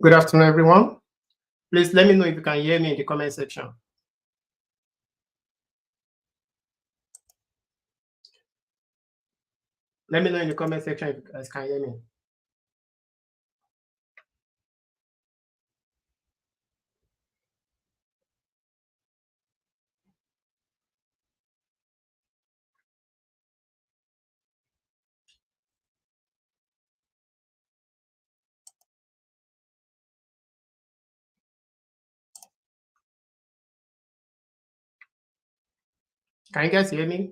Good afternoon, everyone. Please let me know if you can hear me in the comment section. Let me know in the comment section if you guys can hear me. Can you guys hear me?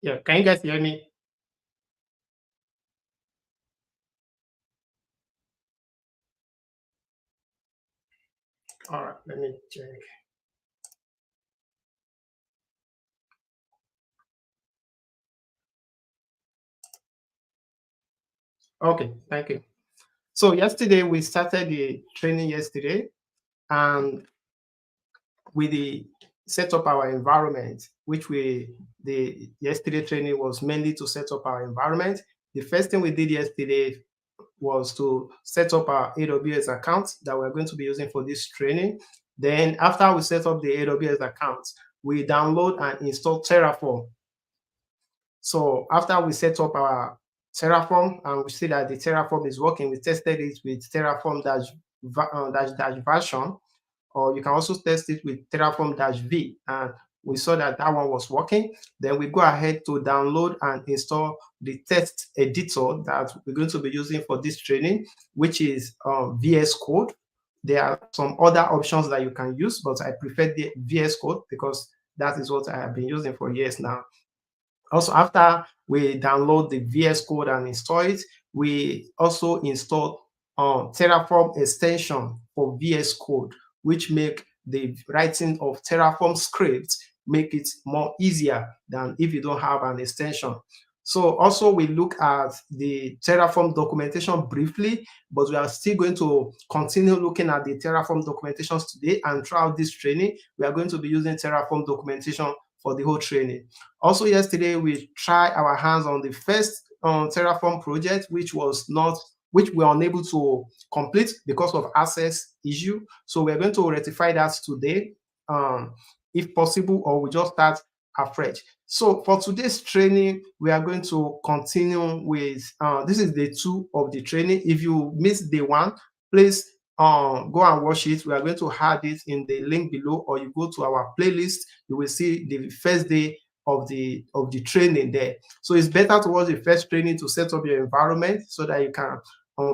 Yeah, can you guys hear me? All right, let me check. Okay, thank you. So yesterday we started the training yesterday, and with the set up our environment, which the yesterday training was mainly to set up our environment. The first thing we did yesterday was to set up our AWS account that we're going to be using for this training. Then after we set up the AWS account, we download and install Terraform. So after we set up our Terraform and we see that the Terraform is working, we tested it with Terraform dash version, or you can also test it with Terraform -v, and we saw that that one was working. Then we go ahead to download and install the text editor that we're going to be using for this training, which is VS Code. There are some other options that you can use, but I prefer the VS Code because that is what I have been using for years now. Also, after we download the VS Code and install it, we also install Terraform extension for VS Code, which make the writing of Terraform scripts make it more easier than if you don't have an extension. So also we look at the Terraform documentation briefly, but we are still going to continue looking at the Terraform documentations today, and throughout this training, we are going to be using Terraform documentation for the whole training. Also yesterday, we tried our hands on the first Terraform project, which we were unable to complete because of access issue. So we're going to rectify that today, if possible, or we just start afresh. So for today's training, we are going to continue with, this is day 2 of the training. If you missed day 1, please go and watch it. We are going to add it in the link below, or you go to our playlist, you will see the first day of the training there. So it's better to watch the first training to set up your environment so that you can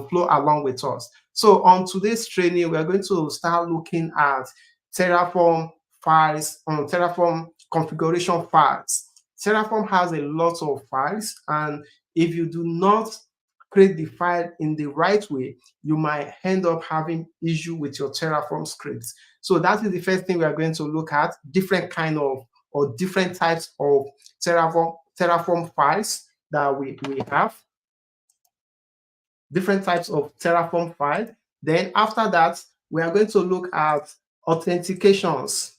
flow along with us. So on today's training, we are going to start looking at Terraform files, Terraform configuration files. Terraform has a lot of files, and if you do not create the file in the right way, you might end up having issue with your Terraform scripts. So that is the first thing we are going to look at, different kind of or different types of Terraform files that we have. Different types of Terraform files. Then after that, we are going to look at authentications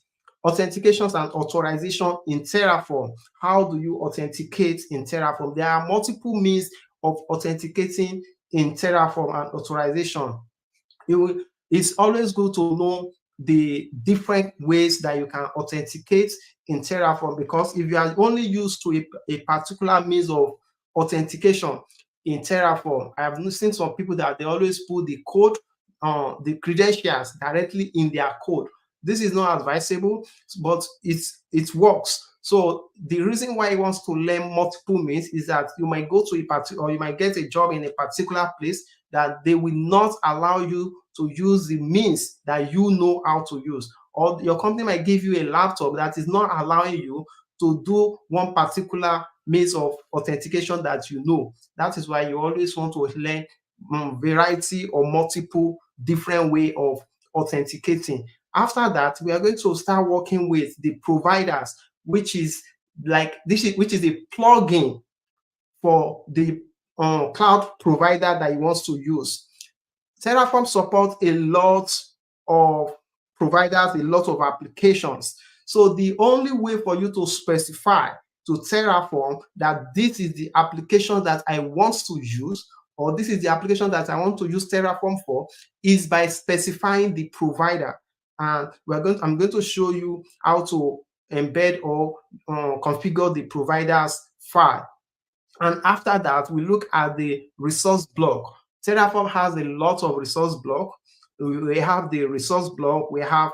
and authorization in Terraform. How do you authenticate in Terraform? There are multiple means of authenticating in Terraform and authorization. It's always good to know the different ways that you can authenticate in Terraform, because if you are only used to a particular means of authentication in Terraform, I have seen some people that they always put the code, the credentials directly in their code. This is not advisable, but it works. So the reason why he wants to learn multiple means is that you might go to a particular, or you might get a job in a particular place that they will not allow you to use the means that you know how to use, or your company might give you a laptop that is not allowing you to do one particular means of authentication that you know. That is why you always want to learn variety or multiple different way of authenticating. After that, we are going to start working with the providers, which is a plugin for the cloud provider that he wants to use. Terraform supports a lot of providers, a lot of applications. So the only way for you to specify to Terraform that this is the application that I want to use, or this is the application that I want to use Terraform for, is by specifying the provider. And I'm going to show you how to embed or configure the provider's file. And after that, we look at the resource block. Terraform has a lot of resource block. We have the resource block, we have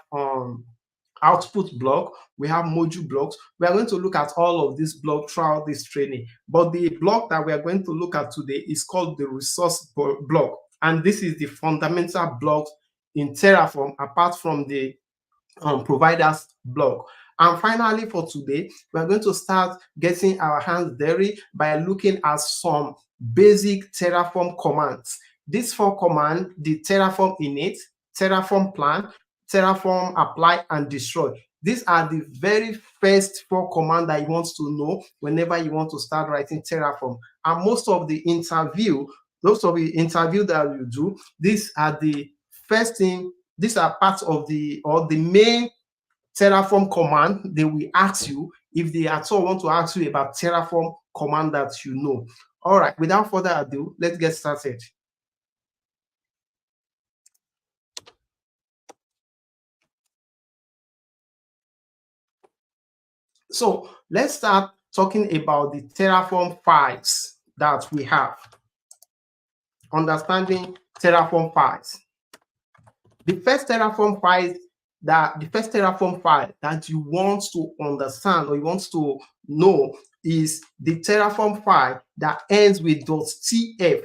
output block, we have module blocks. We are going to look at all of these blocks throughout this training. But the block that we are going to look at today is called the resource block. And this is the fundamental block in Terraform, apart from the providers block. And finally, for today, we are going to start getting our hands dirty by looking at some basic Terraform commands. These 4 commands, the Terraform init, Terraform plan, Terraform apply, and destroy. These are the very first 4 commands that you want to know whenever you want to start writing Terraform. And most of the interview, that you do, these are the first thing. These are parts of the main Terraform command they will ask you if they at all want to ask you about Terraform command that you know. All right, without further ado, let's get started. So let's start talking about the Terraform files that we have. Understanding Terraform files. The first Terraform file that you want to understand or you want to know is the Terraform file that ends with .tf.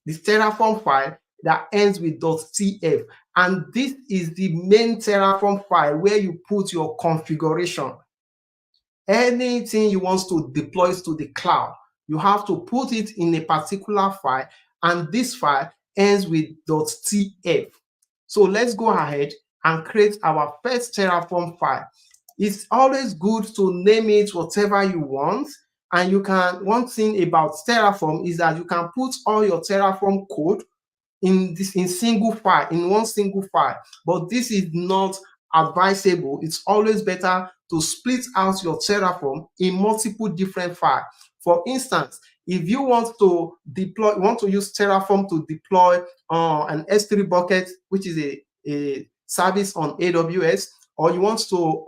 This Terraform file that ends with .tf. And this is the main Terraform file where you put your configuration. Anything you want to deploy to the cloud, you have to put it in a particular file, and this file ends with .tf. So let's go ahead and create our first Terraform file. It's always good to name it whatever you want. And one thing about Terraform is that you can put all your Terraform code in one single file. But this is not advisable. It's always better to split out your Terraform in multiple different files. For instance, if you want to use Terraform to deploy an S3 bucket, which is a service on AWS, or you want to,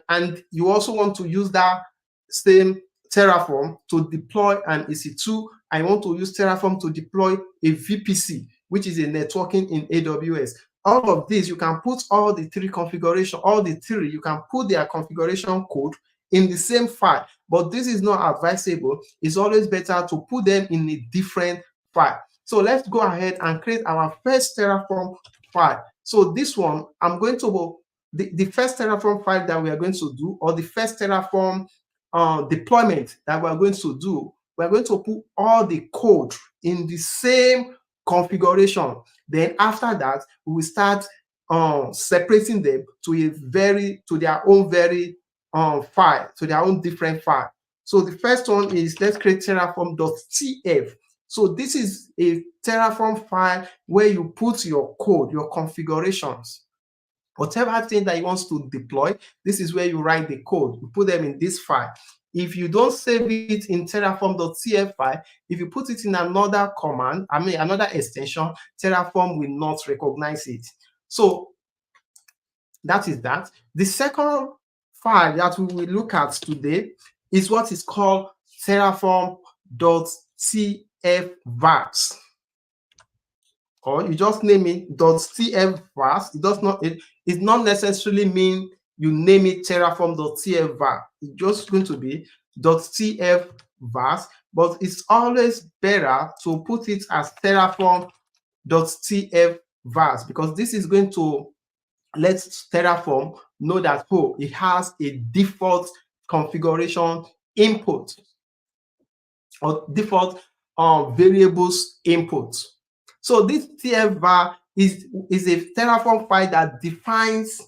and you also want to use that same Terraform to deploy an EC2, I want to use Terraform to deploy a VPC, which is a networking in AWS. All of this, you can put all the 3 configuration, you can put their configuration code in the same file, but this is not advisable. It's always better to put them in a different file. So let's go ahead and create our first Terraform file. So this one, I'm going to, the first Terraform file that we are going to do, or the first Terraform deployment that we're going to do, we're going to put all the code in the same configuration. Then after that, we will start separating them to their own different file. So the first one is, let's create terraform.tf. So this is a Terraform file where you put your code, your configurations. Whatever thing that you want to deploy, this is where you write the code. You put them in this file. If you don't save it in terraform.tf file, if you put it in another command, another extension, Terraform will not recognize it. So that is that. The second file that we will look at today is what is called terraform.tfvars. Or you just name it .tfvars. It not necessarily mean you name it terraform.tfvars. It's just going to be .tfvars, but it's always better to put it as terraform.tfvars, because this is going to let Terraform know that, oh, it has a default configuration input or default variables input. So this tfvar is a Terraform file that defines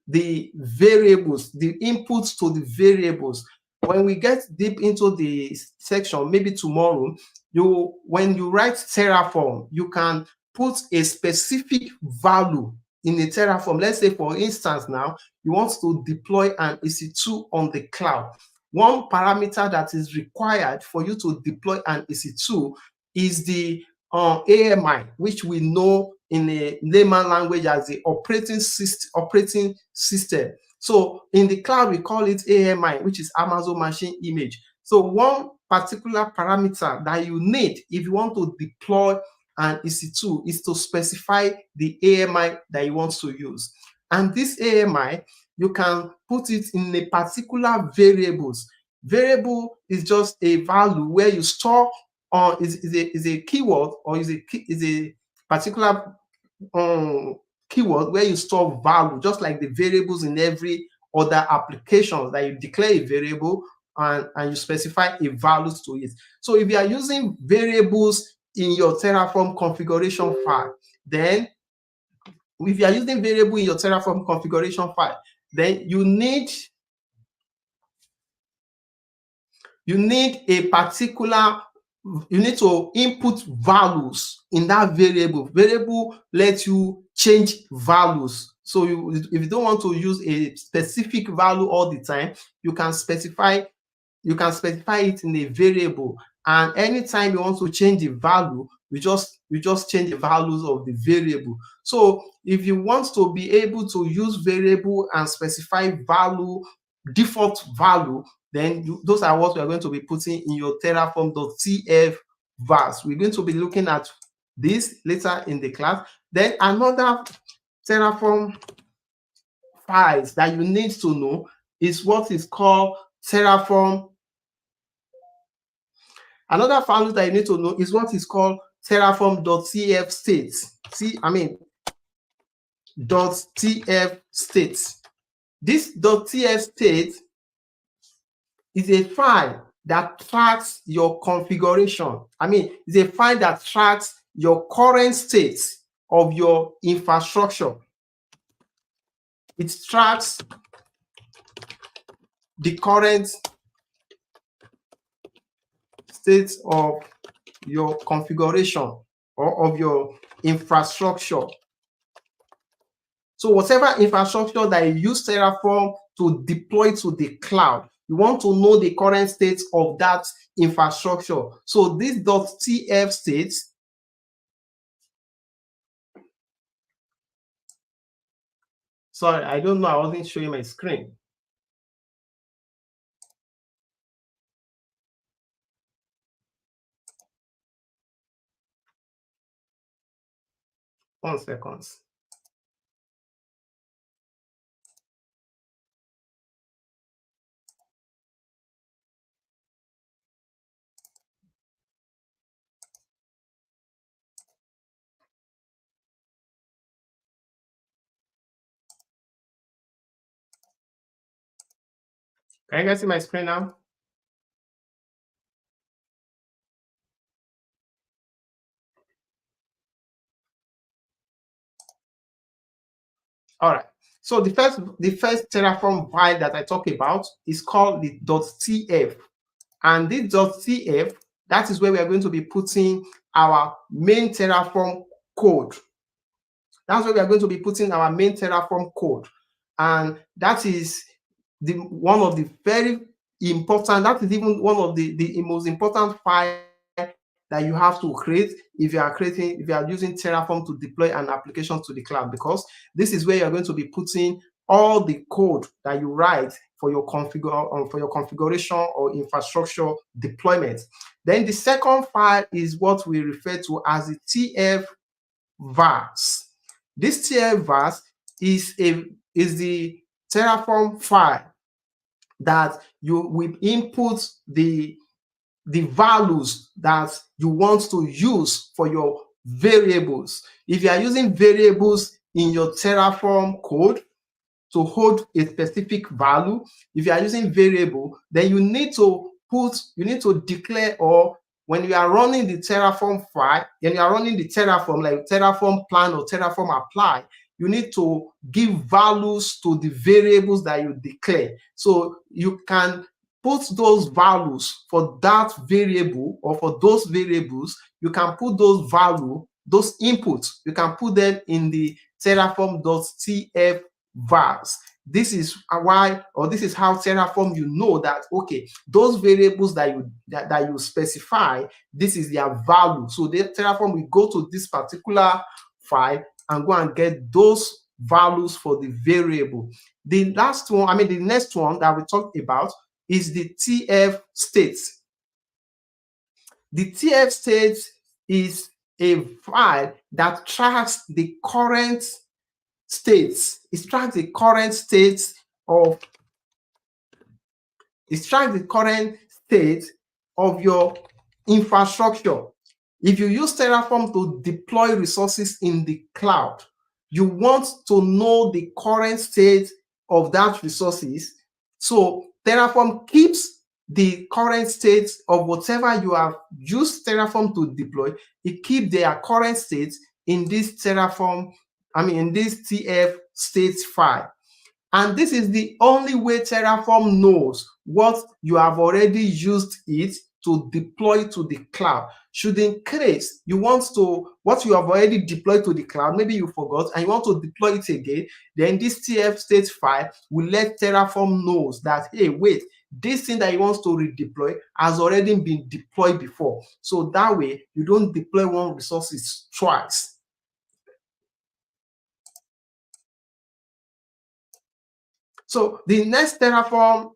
the variables, the inputs to the variables. when we get deep into the section, maybe tomorrow, when you write Terraform, you can put a specific value in a Terraform. Let's say, for instance, now you want to deploy an EC2 on the cloud. One parameter that is required for you to deploy an EC2 is the AMI, which we know in a layman language as the operating system. So in the cloud, we call it AMI, which is Amazon Machine Image. So one particular parameter that you need if you want to deploy an EC2 is to specify the AMI that you want to use. And this AMI, you can put it in a particular variables. Variable is just a value where you store is a keyword, or is a particular keyword where you store value, just like the variables in every other application that you declare a variable and you specify a value to it. So if you are using variables in your Terraform configuration file, then if you are using variable in your Terraform configuration file, then you need a particular, you need to input values in that variable. Variable lets you change values. So if you don't want to use a specific value all the time, you can specify it in a variable. And anytime you want to change the value, you just change the values of the variable. So if you want to be able to use variable and specify value, default value, then those are what we are going to be putting in your terraform.tf verse. We're going to be looking at this later in the class. Then another Terraform files that you need to know is what is called Terraform. Another file that you need to know is what is called terraform.tf states. .tf states. This .tf state is a file that tracks your configuration. It's a file that tracks your current state of your infrastructure. It tracks the current state of your configuration or of your infrastructure. So whatever infrastructure that you use Terraform to deploy to the cloud, you want to know the current state of that infrastructure. So this .tf state sorry, I don't know, I wasn't showing my screen. One second. Can you guys see my screen now? All right. So the first Terraform file that I talk about is called the .tf. And this .tf, that is where we are going to be putting our main Terraform code. That's where we are going to be putting our main Terraform code. And that is one of the very important, that is even one of the most important file that you have to create if you are using Terraform to deploy an application to the cloud, because this is where you're going to be putting all the code that you write for your configuration or infrastructure deployment. Then the second file is what we refer to as the TF vars. This TF vars is the Terraform file that you will input the values that you want to use for your variables. If you are using variables in your Terraform code to hold a specific value, if you are using variable, then you need to declare, or when you are running the Terraform file, when you are running the Terraform, like Terraform plan or Terraform apply, you need to give values to the variables that you declare. So you can put those values for that variable or for those variables, you can put those value, those inputs, you can put them in the terraform.tf vars. This is why, or this is how Terraform, you know that, okay, those variables that you specify, this is their value. So the Terraform will go to this particular file and go and get those values for the variable. The last one, the next one that we talked about is the TF states. The TF states is a file that tracks the current states. It tracks the current states of your infrastructure. If you use Terraform to deploy resources in the cloud, you want to know the current state of that resources. So Terraform keeps the current state of whatever you have used Terraform to deploy. It keeps their current state in this Terraform, in this TF states file. And this is the only way Terraform knows what you have already used it to deploy to the cloud. Should in case you want to, what you have already deployed to the cloud, maybe you forgot and you want to deploy it again, then this TF state file will let Terraform knows that, hey, wait, this thing that you want to redeploy has already been deployed before. So that way you don't deploy one resources twice. So the next Terraform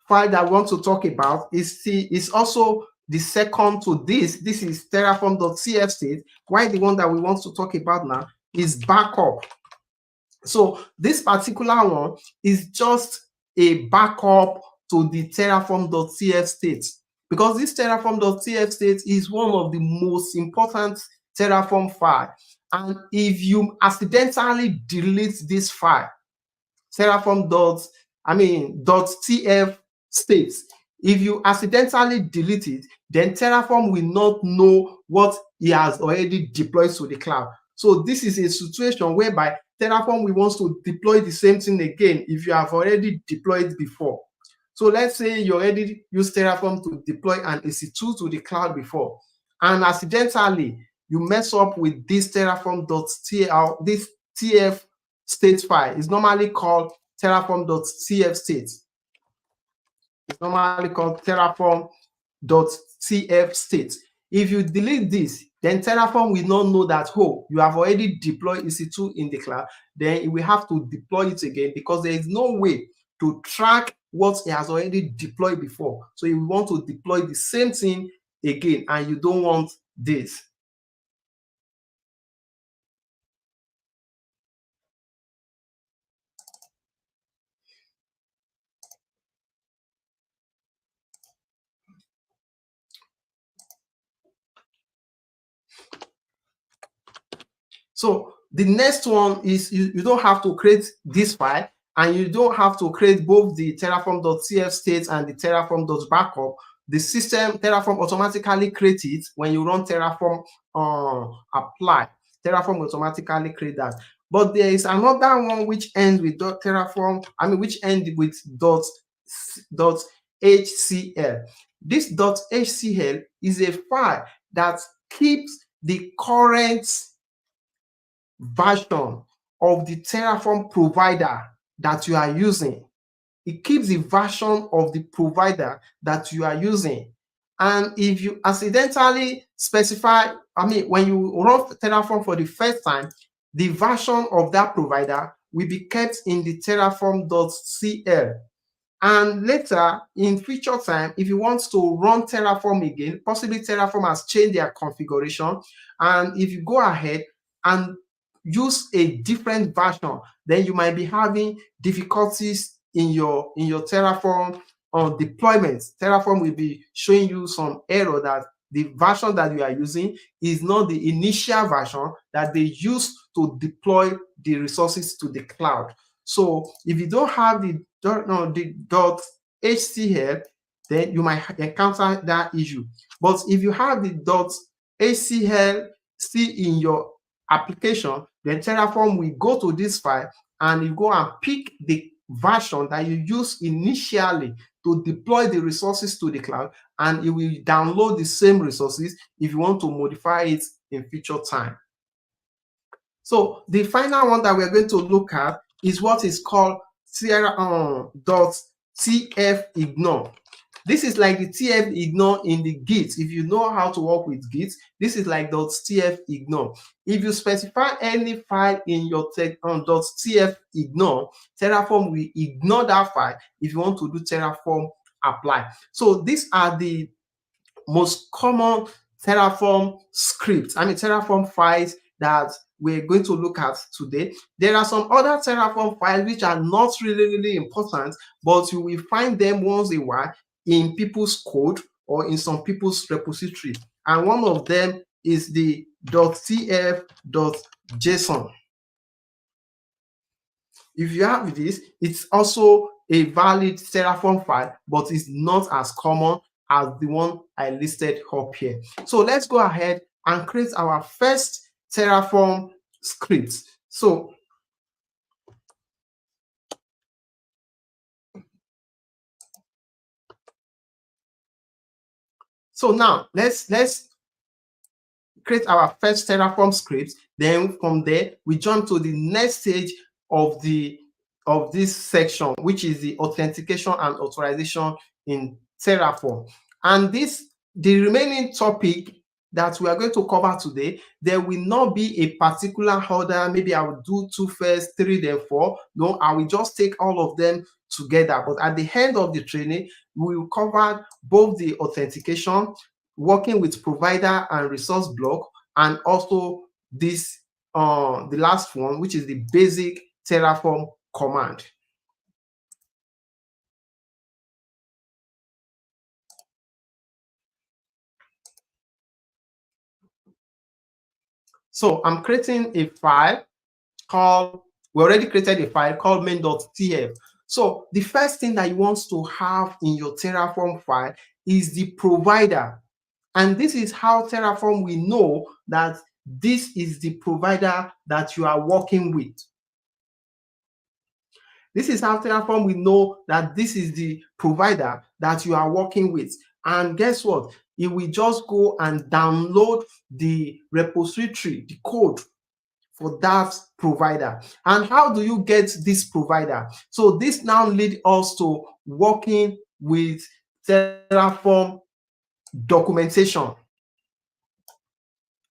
file that I want to talk about is also the second to this. This is terraform.cf state. Why the one that we want to talk about now is backup. So this particular one is just a backup to the terraform.cf state, because this terraform.cf state is one of the most important Terraform file. And if you accidentally delete this file, Terraform.tf states, if you accidentally delete it, then Terraform will not know what he has already deployed to the cloud. So this is a situation whereby Terraform will want to deploy the same thing again if you have already deployed before. So let's say you already used Terraform to deploy an EC2 to the cloud before, and accidentally you mess up with this Terraform.tl, this TF state file. Is normally called terraform.tf state. It's normally called terraform.tf state. If you delete this, then Terraform will not know that, oh, you have already deployed EC2 in the cloud. Then it will have to deploy it again, because there is no way to track what it has already deployed before. So you want to deploy the same thing again, and you don't want this. So the next one is you don't have to create this file, and you don't have to create both the terraform.cf state and the terraform.backup. The system, Terraform, automatically creates it when you run Terraform apply. Terraform automatically create that. But there is another one which ends with .terraform, which ends with .hcl. This .hcl is a file that keeps the current version of the Terraform provider that you are using. It keeps the version of the provider that you are using. And if you accidentally specify, when you run Terraform for the first time, the version of that provider will be kept in the terraform.cl. And later, in future time, if you want to run Terraform again, possibly Terraform has changed their configuration, and if you go ahead and use a different version, then you might be having difficulties in your Terraform deployment. Terraform will be showing you some error that the version that you are using is not the initial version that they use to deploy the resources to the cloud. So if you don't have the .hcl, then you might encounter that issue. But if you have the .hcl still in your application, then Terraform will go to this file and you go and pick the version that you use initially to deploy the resources to the cloud, and it will download the same resources if you want to modify it in future time. So the final one that we're going to look at is what is called .tfignore. This is like the tfignore in the Git. If you know how to work with Git, this is like .tfignore. If you specify any file in your .tfignore, Terraform will ignore that file if you want to do Terraform apply. So these are the most common Terraform scripts, Terraform files that we're going to look at today. There are some other Terraform files which are not really important, but you will find them once in a while in people's code or in some people's repository. And one of them is the .tf.json. If you have this, it's also a valid Terraform file, but it's not as common as the one I listed up here. So let's go ahead and create our first Terraform script. So now let's create our first Terraform script. Then from there, we jump to the next stage of this section, which is the authentication and authorization in Terraform. And the remaining topic that we are going to cover today, there will not be a particular order. Maybe I will do 2 first, 3, then 4. No, I will just take all of them together. But at the end of the training, we will cover both the authentication, working with provider and resource block, and also this the last one, which is the basic Terraform command. So I'm creating a file called, we already created a file called main.tf. So the first thing that you want to have in your Terraform file is the provider. And this is how Terraform will know that this is the provider that you are working with. This is how Terraform will know that this is the provider that you are working with. And guess what? It will just go and download the repository, the code for that provider. And how do you get this provider? So this now leads us to working with Terraform documentation.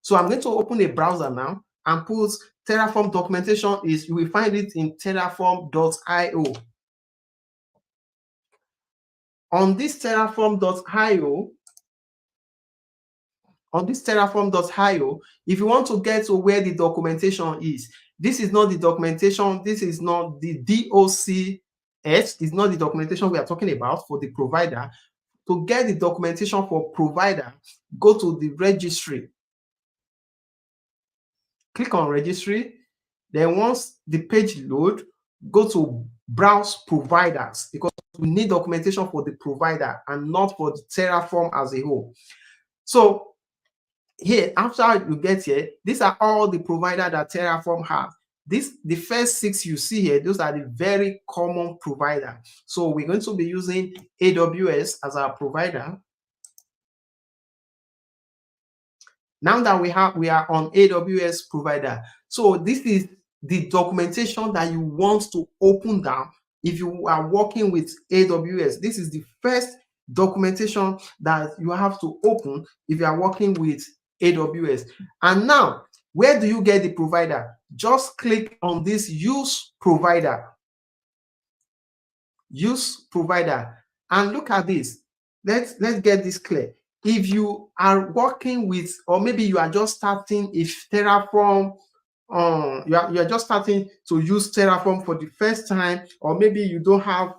So I'm going to open a browser now and put Terraform documentation. You will find it in terraform.io. On this terraform.io, if you want to get to where the documentation is, this is not the documentation, this is not the DOCS, it's not the documentation we are talking about for the provider. To get the documentation for provider, go to the registry. Click on registry. Then once the page load, go to browse providers, because we need documentation for the provider and not for the Terraform as a whole. So here, after you get here, these are all the provider that Terraform has. The first 6 you see here, those are the very common provider. So we're going to be using AWS as our provider. Now that we are on AWS provider. So this is the documentation that you want to open down if you are working with AWS. This is the first documentation that you have to open if you are working with AWS. And now, where do you get the provider? Just click on this use provider. Use provider. And look at this. Let's get this clear. If you are working with, or maybe you are just starting if Terraform, you are just starting to use Terraform for the first time, or maybe you don't have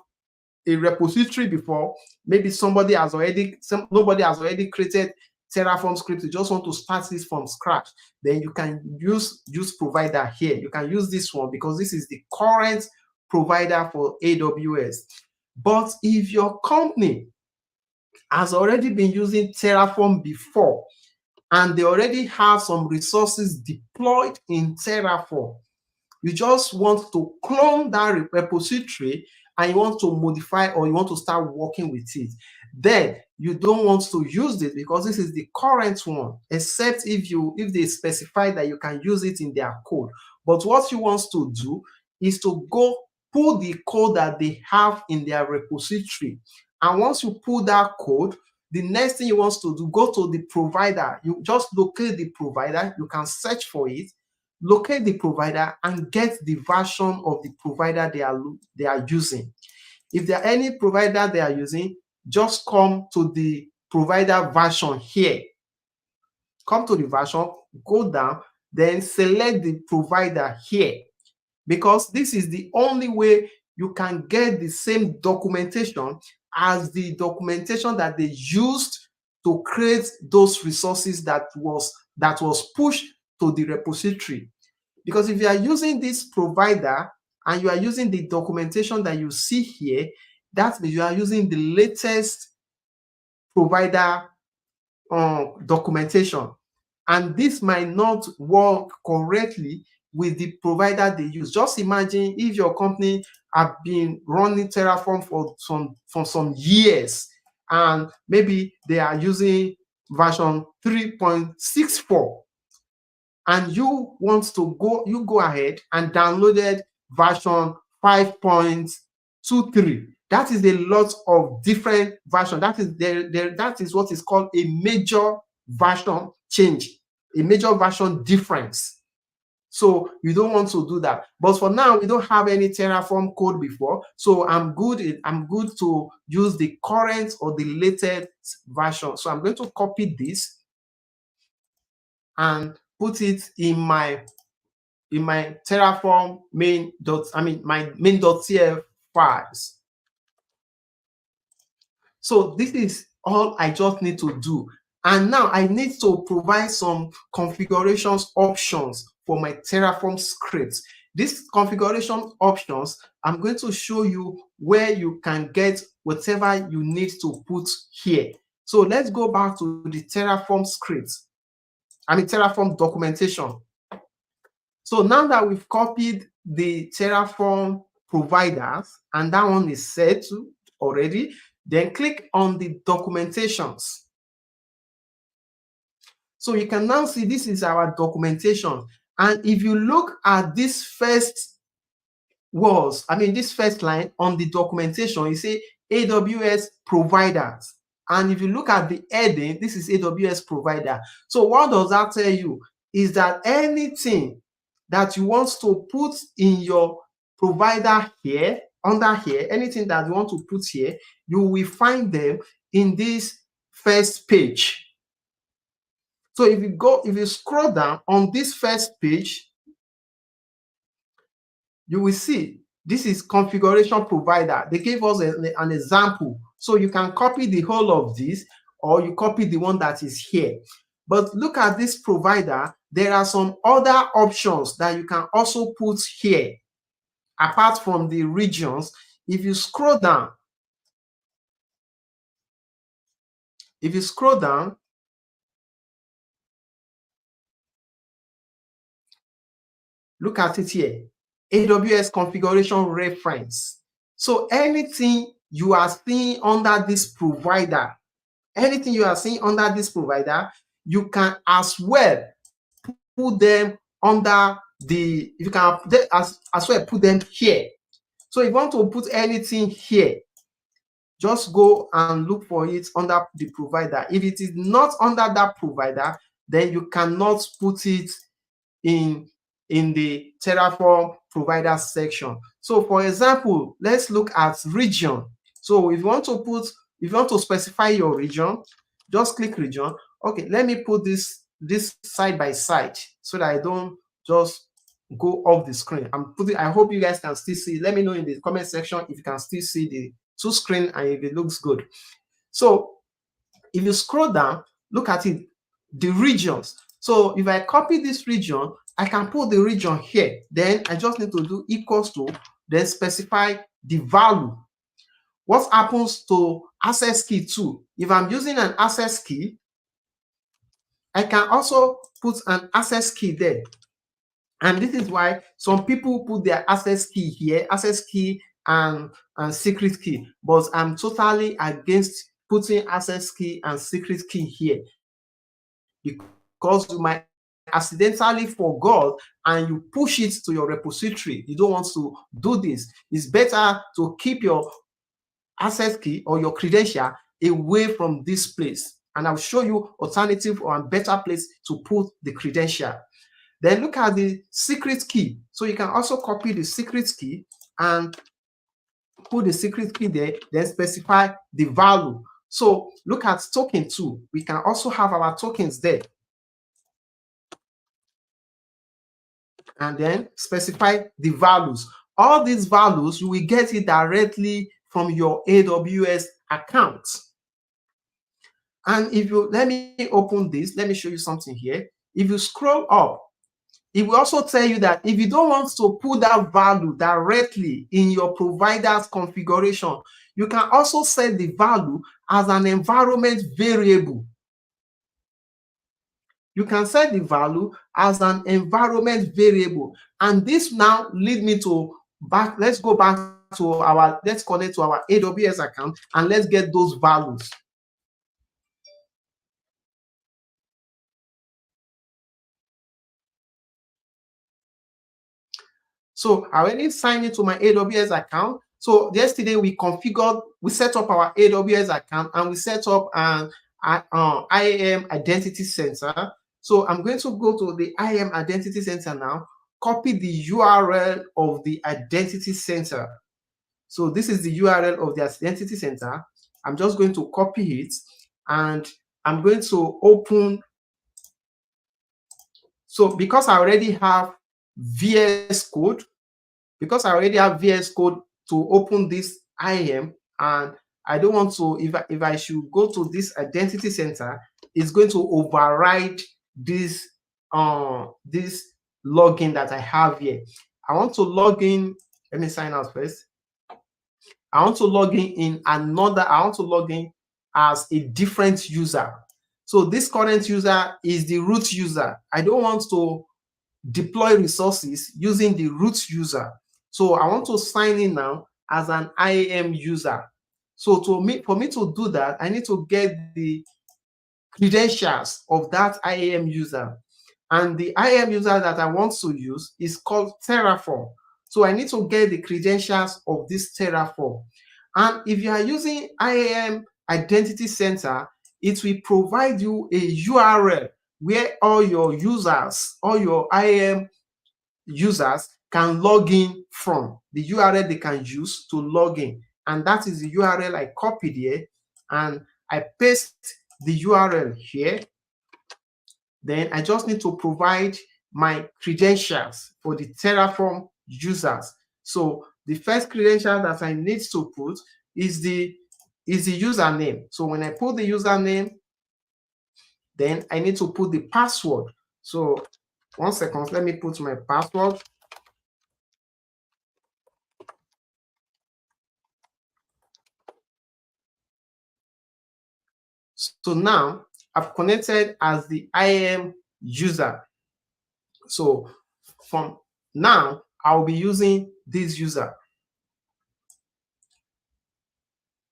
a repository before, maybe nobody has already created Terraform script, you just want to start this from scratch, then you can use provider here. You can use this one because this is the current provider for AWS. But if your company has already been using Terraform before and they already have some resources deployed in Terraform, you just want to clone that repository and you want to modify or you want to start working with it, then you don't want to use it because this is the current one, except if they specify that you can use it in their code. But what you want to do is to go pull the code that they have in their repository. And once you pull that code, the next thing you want to do, go to the provider. You just locate the provider. You can search for it, locate the provider, and get the version of the provider they are using. If there are any provider they are using, just come to the provider version here. Come to the version, go down, then select the provider here, because this is the only way you can get the same documentation as the documentation that they used to create those resources that was pushed to the repository. Because if you are using this provider and you are using the documentation that you see here, that means you are using the latest provider documentation, and this might not work correctly with the provider they use. Just imagine if your company have been running Terraform for some years, and maybe they are using version 3.64, and you go ahead and downloaded version 5.23. That is a lot of different version. That is what is called a major version change, a major version difference. So you don't want to do that. But for now, we don't have any Terraform code before, so I'm good to use the current or the latest version. So I'm going to copy this and put it in my Terraform my main.tf files. So this is all I just need to do. And now I need to provide some configurations options for my Terraform scripts. These configuration options, I'm going to show you where you can get whatever you need to put here. So let's go back to the Terraform scripts, Terraform documentation. So now that we've copied the Terraform providers and that one is set already, then click on the documentations. So you can now see this is our documentation. And if you look at this first this first line on the documentation, you say AWS providers. And if you look at the heading, this is AWS provider. So what does that tell you? Is that anything that you want to put in your provider here, under here, anything that you want to put here, you will find them in this first page. So if you scroll down on this first page, you will see this is configuration provider. They gave us an example. So you can copy the whole of this, or you copy the one that is here. But look at this provider. There are some other options that you can also put here, apart from the regions. If you scroll down, look at it here, AWS configuration reference. So anything you are seeing under this provider, you can as well put them under as well put them here. So if you want to put anything here, just go and look for it under the provider. If it is not under that provider, then you cannot put it in the Terraform provider section. So for example, let's look at region. So if you want to specify your region, just click region. Okay, let me put this side by side so that I don't just go off the screen. I hope you guys can still see. Let me know in the comment section if you can still see the two screen and if it looks good. So if you scroll down, look at it, the regions. So if I copy this region, I can put the region here. Then I just need to do equals to, then specify the value. What happens to access key 2? If I'm using an access key, I can also put an access key there. And this is why some people put their access key here, access key and and secret key, but I'm totally against putting access key and secret key here, because you might accidentally forgot and you push it to your repository. You don't want to do this. It's better to keep your access key or your credential away from this place, and I'll show you alternative or a better place to put the credential. Then look at the secret key. So you can also copy the secret key and put the secret key there, then specify the value. So look at token 2. We can also have our tokens there, and then specify the values. All these values, you will get it directly from your AWS account. And if you, let me open this, let me show you something here. If you scroll up, it will also tell you that if you don't want to put that value directly in your provider's configuration, you can also set the value as an environment variable. You can set the value as an environment variable. And this now lead me to back. Let's go back to our, let's connect to our AWS account and let's get those values. So I already signed into my AWS account. So yesterday we set up our AWS account and we set up an IAM Identity Center. So I'm going to go to the IAM Identity Center now, copy the URL of the Identity Center. So this is the URL of the Identity Center. I'm just going to copy it and I'm going to open. So because I already have VS Code, because I already have VS Code to open this IAM, and I don't want to, if I should go to this Identity Center, it's going to override this this login that I have here. I want to log in. Let me sign out first. I want to log in another. I want to log in as a different user. So this current user is the root user. I don't want to deploy resources using the root user. So I want to sign in now as an IAM user. So for me to do that, I need to get the credentials of that IAM user. And the IAM user that I want to use is called Terraform. So I need to get the credentials of this Terraform. And if you are using IAM Identity Center, it will provide you a URL where all your users, all your IAM users can log in from, the URL they can use to log in. And that is the URL I copied here, and I paste the URL here. Then I just need to provide my credentials for the Terraform users. So the first credential that I need to put is the username. So when I put the username, then I need to put the password. So 1 second, let me put my password. So now I've connected as the IAM user. So from now, I'll be using this user.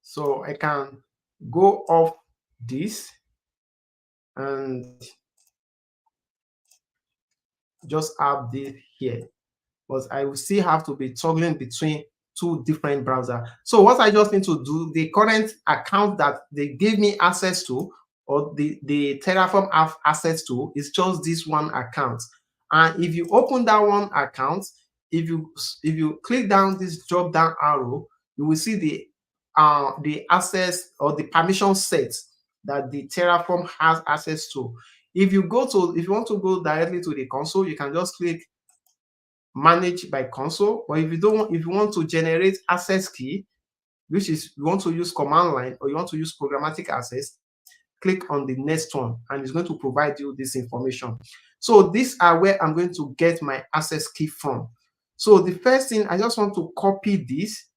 So I can go off this and just add this here, but I will still have to be toggling between 2 different browsers. So what I just need to do, the current account that they gave me access to, or the Terraform have access to, is just this one account. And if you open that one account, if you click down this drop down arrow, you will see the access or the permission sets that the Terraform has access to. If you want to go directly to the console, you can just click manage by console. Or if you want to generate access key, which is you want to use command line or you want to use programmatic access, click on the next one and it's going to provide you this information. So these are where I'm going to get my access key from. So the first thing, I just want to copy this,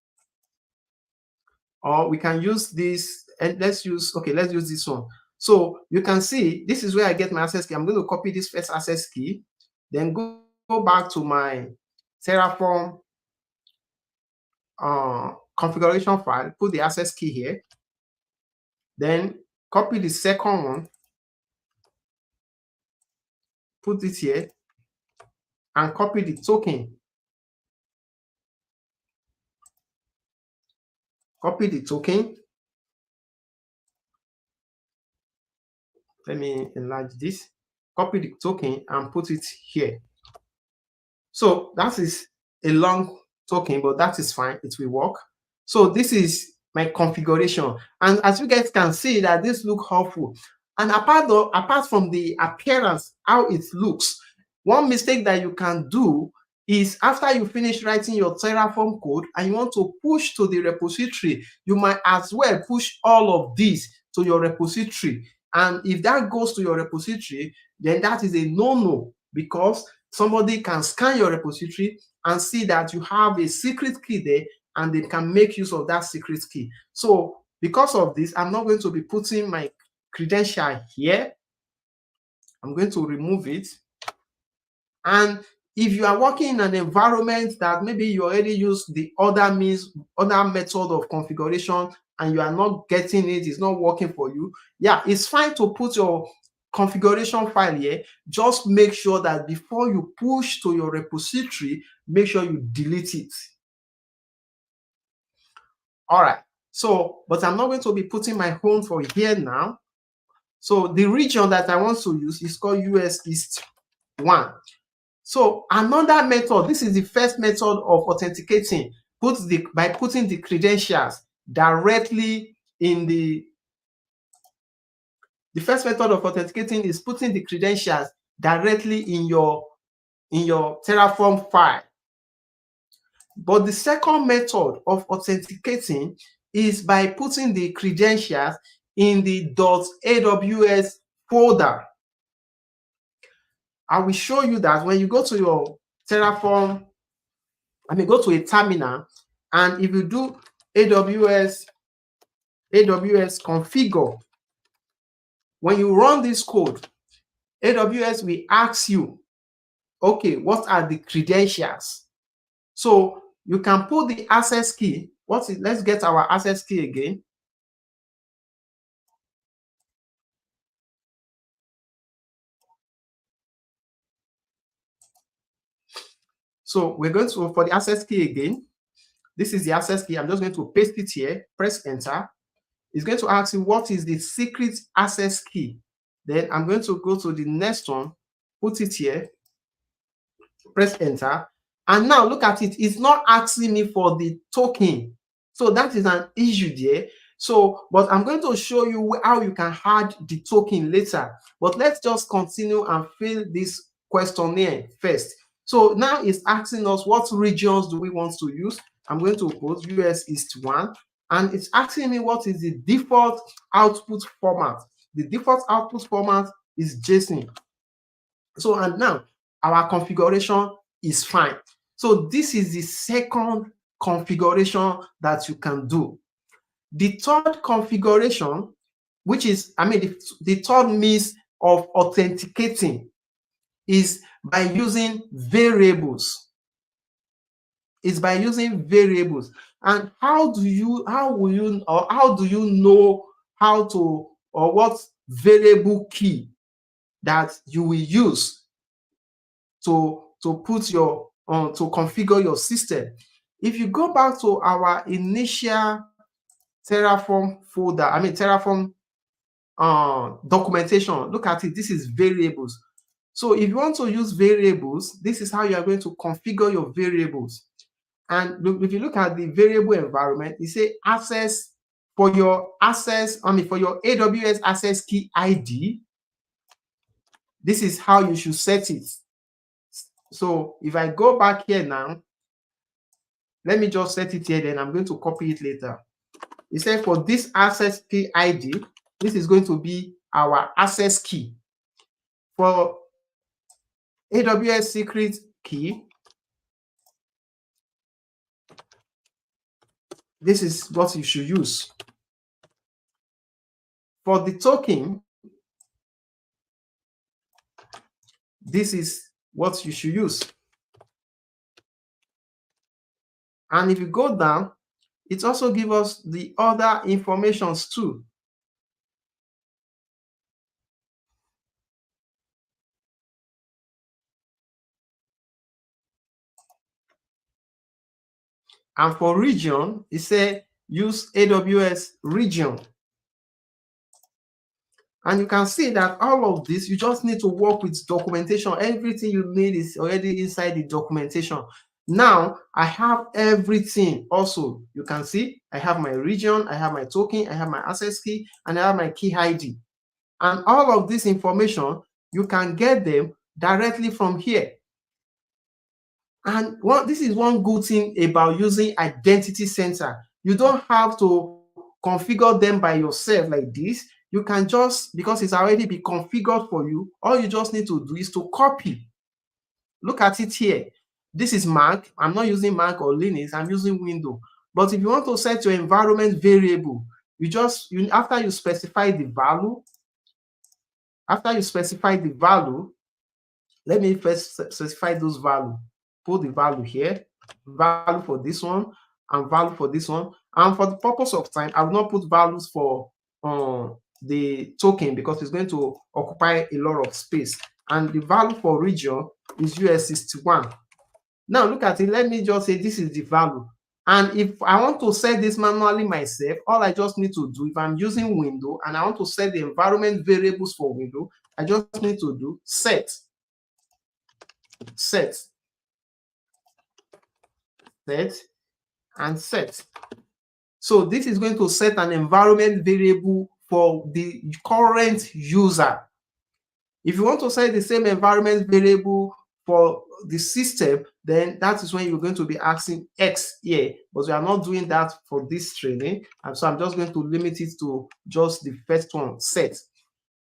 or we can use this, and let's use this one. So you can see this is where I get my access key. I'm going to copy this first access key, then go back to my Terraform configuration file, put the access key here, then copy the second one, put it here, and copy the token. Copy the token. Let me enlarge this. Copy the token and put it here. So that is a long token, but that is fine. It will work. So this is my configuration. And as you guys can see that this looks helpful. And apart from the appearance, how it looks, one mistake that you can do is after you finish writing your Terraform code and you want to push to the repository, you might as well push all of these to your repository. And if that goes to your repository, then that is a no-no, because somebody can scan your repository and see that you have a secret key there, and they can make use of that secret key. So because of this, I'm not going to be putting my credential here. I'm going to remove it. And if you are working in an environment that maybe you already use the other method of configuration and you are not getting it, it's not working for you, yeah, it's fine to put your configuration file here. Just make sure that before you push to your repository, make sure you delete it. All right. So, but I'm not going to be putting my home for here now. So the region that I want to use is called US East 1. So another method, this is the first method of authenticating, by putting the credentials directly in the first method of authenticating is putting the credentials directly in your Terraform file. But the second method of authenticating is by putting the credentials in the .aws folder. I will show you that when you go to your Terraform, go to a terminal, and if you do AWS configure, when you run this code, AWS will ask you, okay, what are the credentials? So you can put the access key. Let's get our access key again. So we're going to, for the access key again, this is the access key. I'm just going to paste it here, press enter. It's going to ask you what is the secret access key. Then I'm going to go to the next one, put it here, press enter. And now look at it, it's not asking me for the token. So that is an issue there. So, but I'm going to show you how you can add the token later. But let's just continue and fill this questionnaire first. So now it's asking us what regions do we want to use. I'm going to put US East 1, and it's asking me what is the default output format. The default output format is JSON. So, and now our configuration is fine. So this is the second configuration that you can do. The third configuration, which is, the third means of authenticating, is by using variables. Is by using variables. And how do you know how to, or what variable key that you will use to put your to configure your system? If you go back to our initial Terraform folder, Terraform documentation, look at it. This is variables. So if you want to use variables, this is how you are going to configure your variables. And if you look at the variable environment, you say access for your for your AWS access key ID. This is how you should set it. So if I go back here now, let me just set it here, then I'm going to copy it later. It said for this access key ID, this is going to be our access key. For AWS secret key, this is what you should use. For the token, this is what you should use. And if you go down, it also gives us the other informations too. And for region, it says use AWS region. And you can see that all of this, you just need to work with documentation. Everything you need is already inside the documentation. Now, I have everything also. You can see I have my region, I have my token, I have my access key, and I have my key ID. And all of this information, you can get them directly from here. And this is one good thing about using Identity Center. You don't have to configure them by yourself like this. You can just, because it's already been configured for you, all you just need to do is to copy. Look at it here. This is Mac. I'm not using Mac or Linux. I'm using Windows. But if you want to set your environment variable, after you specify the value, let me first specify those values. Put the value here, value for this one, and value for this one. And for the purpose of time, I will not put values for the token because it's going to occupy a lot of space. And the value for region is US61. Now look at it. Let me just say this is the value. And if I want to set this manually myself, all I just need to do, if I'm using Windows and I want to set the environment variables for Windows, I just need to do set, and set. So this is going to set an environment variable for the current user. If you want to set the same environment variable for the system, then that is when you're going to be asking X here. But we are not doing that for this training. And so I'm just going to limit it to just the first one, set.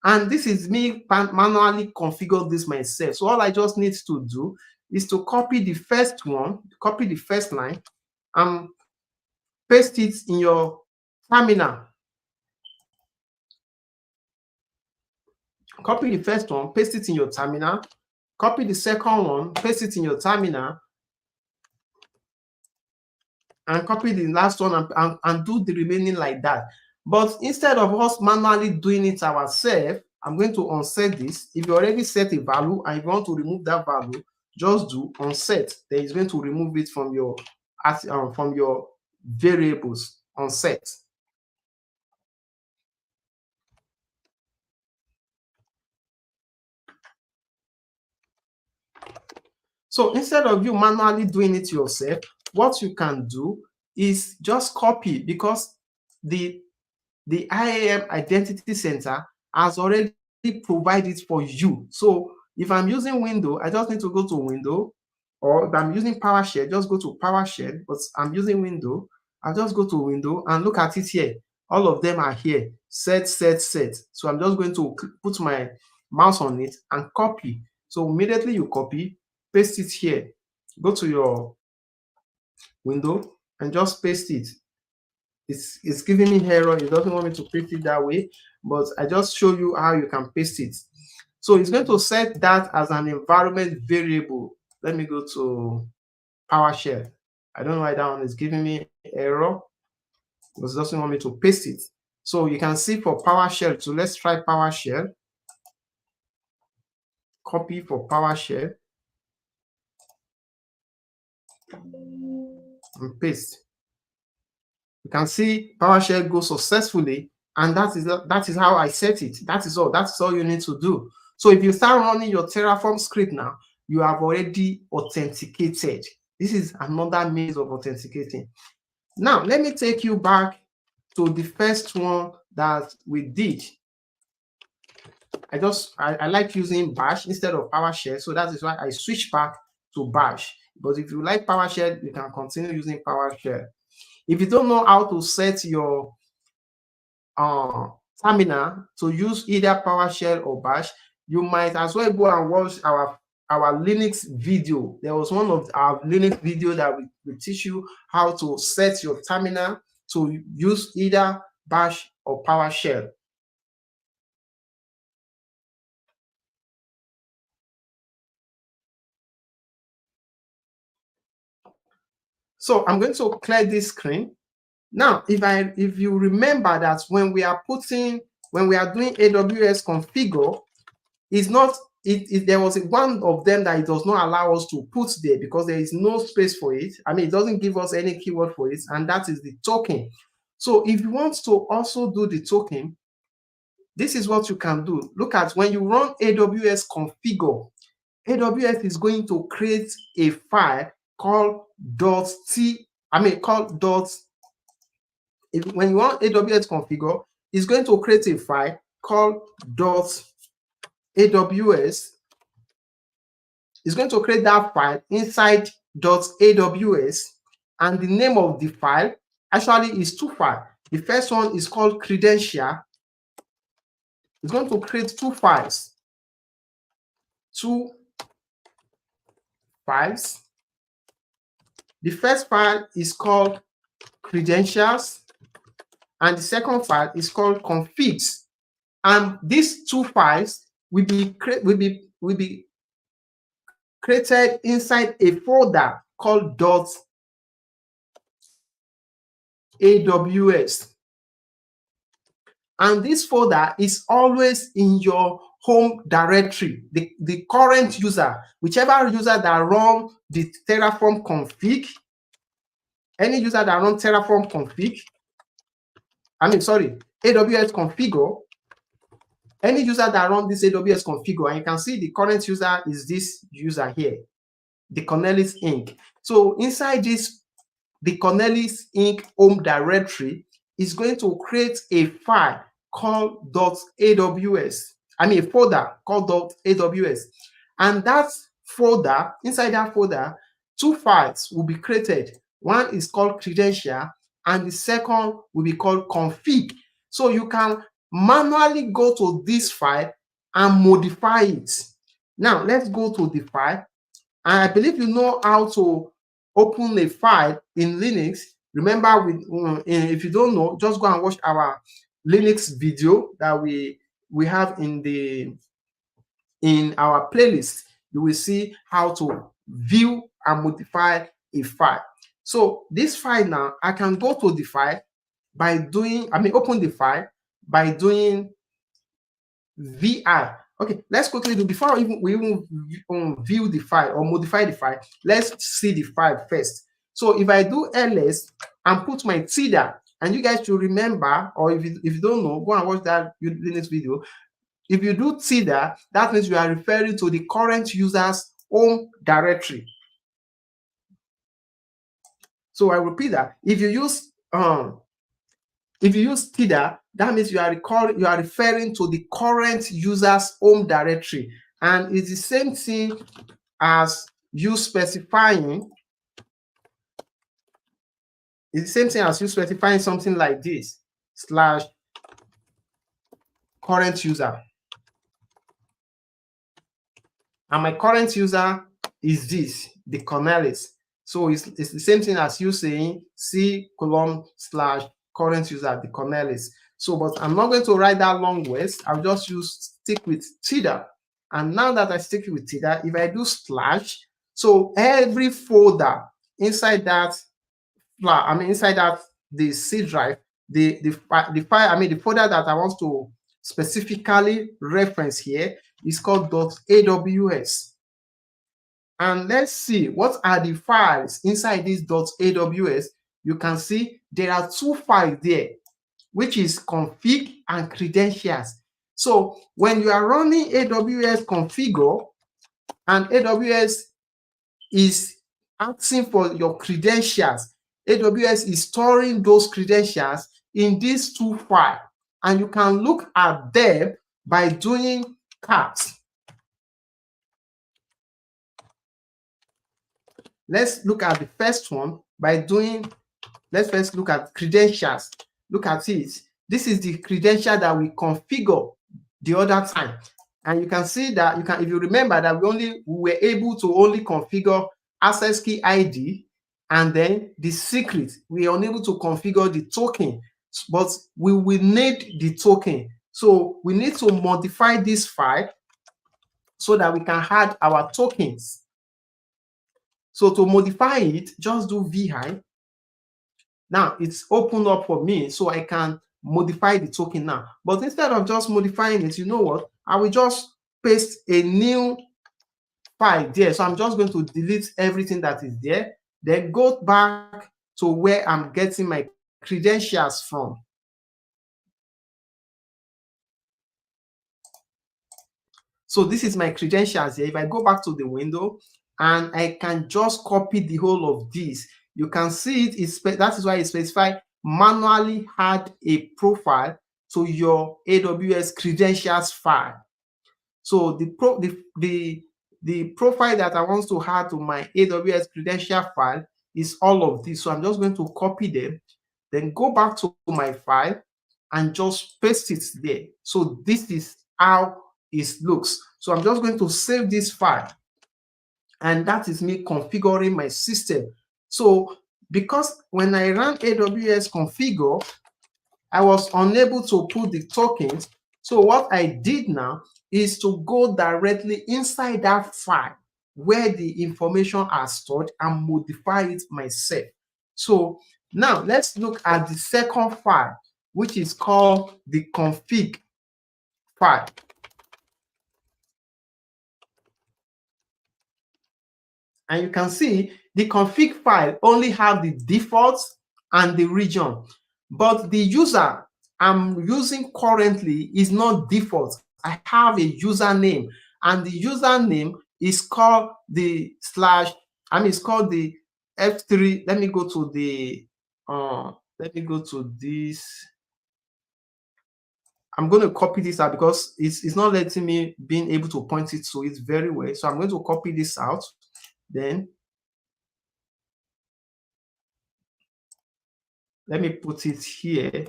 And this is me manually configure this myself. So all I just need to do is to copy the first one, copy the first line, and paste it in your terminal. Copy the first one, paste it in your terminal. Copy the second one, paste it in your terminal. And copy the last one and do the remaining like that. But instead of us manually doing it ourselves, I'm going to unset this. If you already set a value and you want to remove that value, just do unset. Then it's going to remove it from your variables. Unset. So instead of you manually doing it yourself, what you can do is just copy, because the IAM Identity Center has already provided for you. So if I'm using Windows, I just need to go to Windows, or if I'm using PowerShell, just go to PowerShell, but I'm using Windows, I'll just go to Windows and look at it here. All of them are here, set. So I'm just going to put my mouse on it and copy. So immediately you copy, paste it here. Go to your window and just paste it. It's giving me error. It doesn't want me to paste it that way, but I just show you how you can paste it. So it's going to set that as an environment variable. Let me go to PowerShell. I don't know why that one is giving me error, because it doesn't want me to paste it. So you can see for PowerShell. So let's try PowerShell. Copy for PowerShell and paste. You can see PowerShell go successfully, and that is how I set it. That is all. That's all you need to do. So if you start running your Terraform script now, you have already authenticated. This is another means of authenticating. Now, let me take you back to the first one that we did. I like using Bash instead of PowerShell, so that is why I switch back to Bash. But if you like PowerShell, you can continue using PowerShell. If you don't know how to set your terminal to use either PowerShell or Bash, you might as well go and watch our Linux video. There was one of our Linux video that will teach you how to set your terminal to use either Bash or PowerShell. So I'm going to clear this screen Now, if you remember that when we are doing AWS configure, it's not there was one of them that it does not allow us to put there because there is no space for it. I mean, it doesn't give us any keyword for it, and that is the token. So if you want to also do the token, this is what you can do. Look at when you run AWS configure, AWS is going to create a file called when you run AWS configure, it's going to create a file called .aws. It's going to create that file inside .aws, and the name of the file actually is two files. The first one is called credential. It's going to create two files. The first file is called credentials, and the second file is called configs. And these two files will be created inside a folder called .aws. And this folder is always in your home directory, the current user, whichever user that run the Terraform config, any user that run Terraform config, AWS configure, any user that run this AWS configure, and you can see the current user is this user here, the Cornelis Inc. So inside this, the Cornelis Inc. home directory is going to create a file called .aws. A folder called .aws. And that folder, inside that folder, two files will be created. One is called credential, and the second will be called config. So you can manually go to this file and modify it. Now, let's go to the file. And I believe you know how to open a file in Linux. Remember, if you don't know, just go and watch our Linux video that we have in our playlist. You will see how to view and modify a file. So this file now, I can go to the file by doing, open the file by doing VI. Okay, let's quickly do, before we even view the file or modify the file, let's see the file first. So if I do ls and put my tida, and you guys should remember, or if you don't know, go and watch that Linux video. If you do tida, that means you are referring to the current user's home directory. So I repeat that. If you use tida, that means you are referring to the current user's home directory, and it's the same thing as you specifying. It's the same thing as you specifying something like this /current user, and my current user is this, the Cornelis. So it's the same thing as you saying C:/current user, the Cornelis. So, but I'm not going to write that long words. I'll just stick with tida. And now that I stick with tida, if I do /, so every folder inside that, inside that the C drive, the file, the folder that I want to specifically reference here is called .aws. And let's see what are the files inside this .aws. You can see there are two files there, which is config and credentials. So when you are running AWS configure and AWS is asking for your credentials, AWS is storing those credentials in these two files, and you can look at them by doing cat. Let's look at the first one by doing, let's first look at credentials. Look at it. This is the credential that we configure the other time. And you can see that if you remember that we were able to only configure access key ID and then the secret. We are unable to configure the token, but we will need the token. So we need to modify this file so that we can add our tokens. So to modify it, just do vi. Now it's opened up for me, so I can modify the token now. But instead of just modifying it, you know what? I will just paste a new file there. So I'm just going to delete everything that is there, then go back to where I'm getting my credentials from. So this is my credentials here. If I go back to the window and I can just copy the whole of this, you can see it. That is why it specifies manually add a profile to your AWS credentials file. So the profile that I want to add to my AWS credential file is all of this. So I'm just going to copy them, then go back to my file and just paste it there. So this is how it looks. So I'm just going to save this file, and that is me configuring my system. So because when I ran AWS configure, I was unable to put the tokens. So what I did now is to go directly inside that file where the information are stored and modify it myself. So now let's look at the second file, which is called the config file. And you can see the config file only have the defaults and the region, but the user I'm using currently is not default. I have a username, and the username is called the slash, it's called the F3. Let me go to this. I'm going to copy this out because it's not letting me being able to point it to it very well. So I'm going to copy this out. Then let me put it here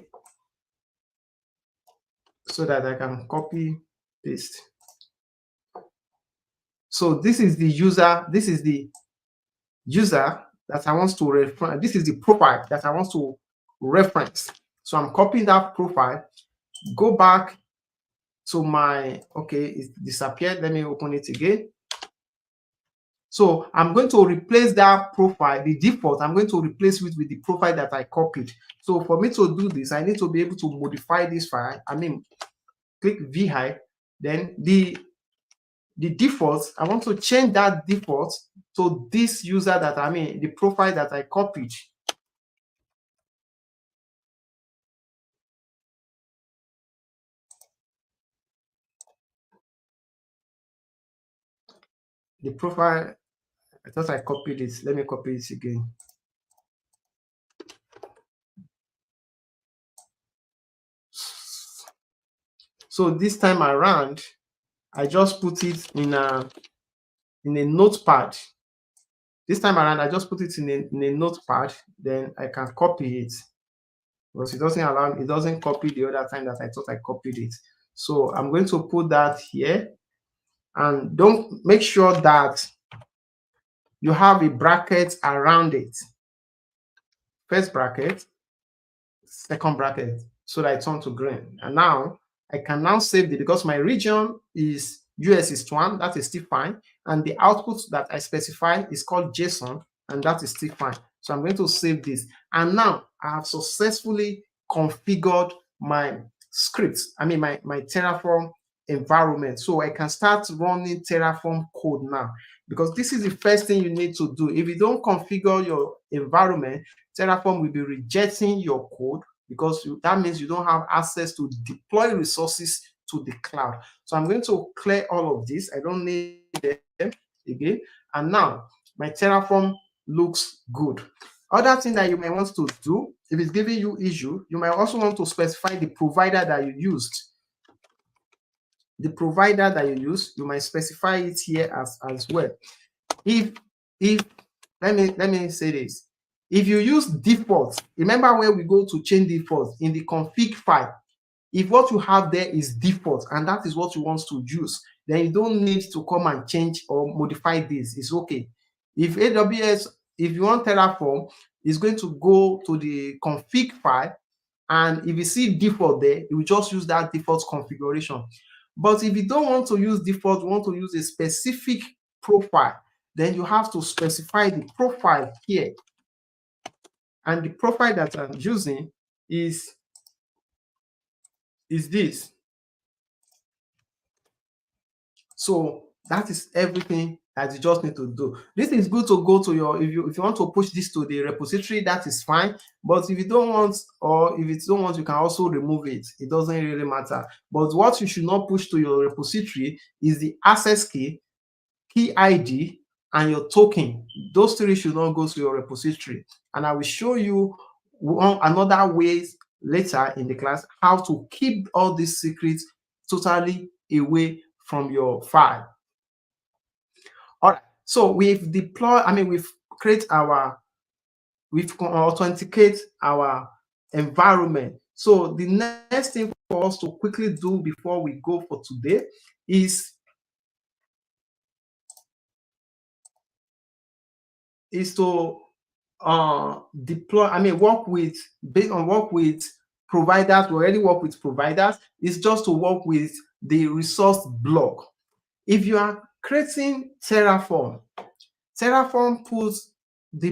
so that I can copy paste. So this is the user. This is the user that I want to reference. This is the profile that I want to reference. So I'm copying that profile. Go back to my, okay, it disappeared. Let me open it again. So I'm going to replace that profile, the default, I'm going to replace it with the profile that I copied. So for me to do this, I need to be able to modify this file. Click vi, then the default, I want to change that default to this user that the profile that I copied. The profile, I thought I copied it. Let me copy it again. So this time around, I just put it in a notepad. This time around, I just put it in a notepad, then I can copy it. Because it doesn't copy the other time that I thought I copied it. So I'm going to put that here, and don't make sure that you have a bracket around it. First bracket, second bracket, so that it turns to green. And now I can now save it because my region is US is 1, that is still fine. And the output that I specify is called JSON, and that is still fine. So I'm going to save this. And now I have successfully configured my scripts, my Terraform environment. So I can start running Terraform code now, because this is the first thing you need to do. If you don't configure your environment, Terraform will be rejecting your code, because that means you don't have access to deploy resources to the cloud. So I'm going to clear all of this. I don't need them again. And now my Terraform looks good. Other thing that you might want to do, if it's giving you issue, you might also want to specify the provider that you used. The provider that you use, you might specify it here as well. If let me say this. If you use default, remember where we go to change default in the config file. If what you have there is default and that is what you want to use, then you don't need to come and change or modify this. It's okay. If AWS, if you want Terraform, it's going to go to the config file, and if you see default there, you will just use that default configuration. But if you don't want to use default, you want to use a specific profile, then you have to specify the profile here. and the profile that I'm using is this. So that is everything that you just need to do. This is good to go to your, if you want to push this to the repository, that is fine. But if you don't want, or if you don't want, you can also remove it. It doesn't really matter. But what you should not push to your repository is the access key, key ID, and your token. Those three should not go to your repository. And I will show you another ways later in the class how to keep all these secrets totally away from your file. All right, so we've deployed, we've created our, we've authenticate our environment. So the next thing for us to quickly do before we go for today is to deploy, work with providers. We already work with providers. It's just to work with the resource block. If you are creating Terraform puts the